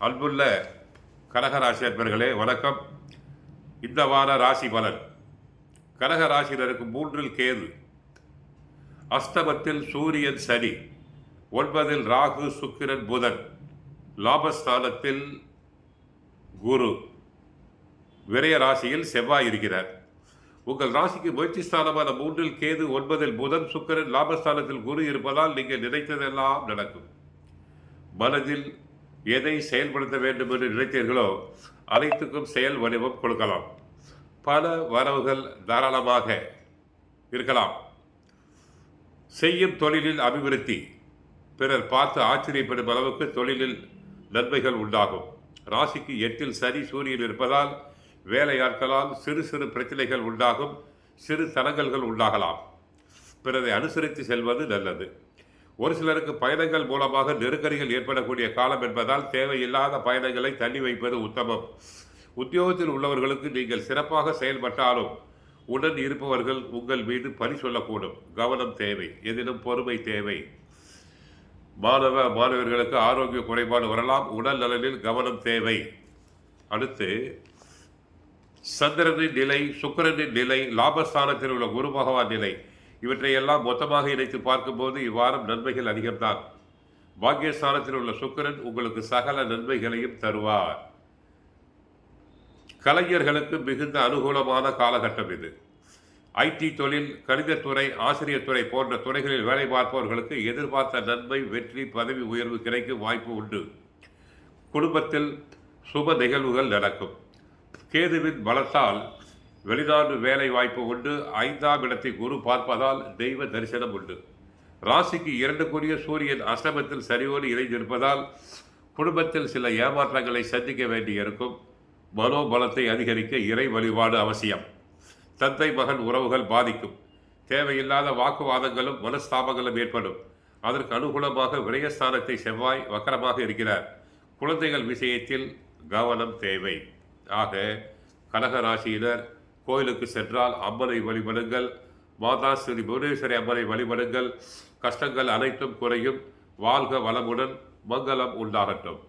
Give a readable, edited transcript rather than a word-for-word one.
அன்புள்ள கடகராசி அன்பர்களே வணக்கம். இந்த வார ராசி பலன். கடகராசினருக்கு 3 கேது, அஸ்தமத்தில் சூரியன் சனி, 9 ராகு சுக்கிரன் புதன், லாபஸ்தானத்தில் குரு, விரய ராசியில் செவ்வாய் இருக்கிறார். உங்கள் ராசிக்கு முயற்சி ஸ்தானமான 3 கேது, 9 புதன் சுக்கிரன், லாபஸ்தானத்தில் குரு இருப்பதால் நீங்கள் நினைத்ததெல்லாம் நடக்கும். மனதில் எதை செயல்படுத்த வேண்டும் என்று நினைத்தீர்களோ அனைத்துக்கும் செயல் வடிவம் கொடுக்கலாம். பல வரவுகள் தாராளமாக இருக்கலாம். செய்யும் தொழிலில் அபிவிருத்தி, பிறர் பார்த்து ஆச்சரியப்படும் அளவுக்கு தொழிலில் நன்மைகள் உண்டாகும். ராசிக்கு 8 சனி சூரியன் இருப்பதால் வேலையாட்களால் சிறு சிறு பிரச்சனைகள் உண்டாகும். சிறு தடங்கல்கள் உண்டாகலாம். பிறரை அனுசரித்து செல்வது நல்லது. ஒரு சிலருக்கு பயணங்கள் மூலமாக நெருக்கடிகள் ஏற்படக்கூடிய காலம் என்பதால் தேவையில்லாத பயணங்களை தள்ளி வைப்பது உத்தமம். உத்தியோகத்தில் உள்ளவர்களுக்கு நீங்கள் சிறப்பாக செயல்பட்டாலும் உடன் இருப்பவர்கள் உங்கள் மீது பழி சொல்லக்கூடும். கவனம் தேவை. எதிலும் பொறுமை தேவை. மாணவர்களுக்கு ஆரோக்கிய குறைபாடு வரலாம். உடல் நலனில் கவனம் தேவை. அடுத்து சந்திரனின் நிலை, சுக்கிரனின் நிலை, லாபஸ்தானத்தில் உள்ள குரு பகவான் நிலை, இவற்றையெல்லாம் மொத்தமாக இணைத்து பார்க்கும்போது இவ்வாரம் நன்மைகள் அதிகம்தான். பாக்கியஸ்தானத்தில் உள்ள சுக்கிரன் உங்களுக்கு சகல நன்மைகளையும் தருவார். கலைஞர்களுக்கு மிகுந்த அனுகூலமான காலகட்டம் இது. ஐடி தொழில், கணிதத்துறை, ஆசிரியர் துறை போன்ற துறைகளில் வேலை பார்ப்பவர்களுக்கு எதிர்பார்த்த நன்மை, வெற்றி, பதவி உயர்வு கிடைக்கும் வாய்ப்பு உண்டு. குடும்பத்தில் சுப நிகழ்வுகள் நடக்கும். கேதுவின் பலத்தால் வெளிநாடு வேலை வாய்ப்பு உண்டு. 5ஆம் இடத்தை குரு பார்ப்பதால் தெய்வ தரிசனம் உண்டு. ராசிக்கு 2 சூரியன் அஷ்டமத்தில் சரியோடு இணைந்திருப்பதால் குடும்பத்தில் சில ஏமாற்றங்களை சந்திக்க வேண்டியிருக்கும். மனோபலத்தை அதிகரிக்க இறை வழிபாடு அவசியம். தந்தை மகன் உறவுகள் பாதிக்கும். தேவையில்லாத வாக்குவாதங்களும் மனஸ்தாபங்களும் ஏற்படும். அதற்கு அனுகூலமாக விரயஸ்தானத்தை செவ்வாய் வக்கரமாக இருக்கிறார். குழந்தைகள் விஷயத்தில் கவனம் தேவை. ஆக கடகராசியினர் கோயிலுக்கு சென்றால் அம்மனை வழிபடுங்கள். மாதா ஸ்ரீ புவனேஸ்வரி அம்மனை வழிபடுங்கள். கஷ்டங்கள் அனைத்தும் குறையும். வாழ்க வளமுடன். மங்களம் உண்டாகட்டும்.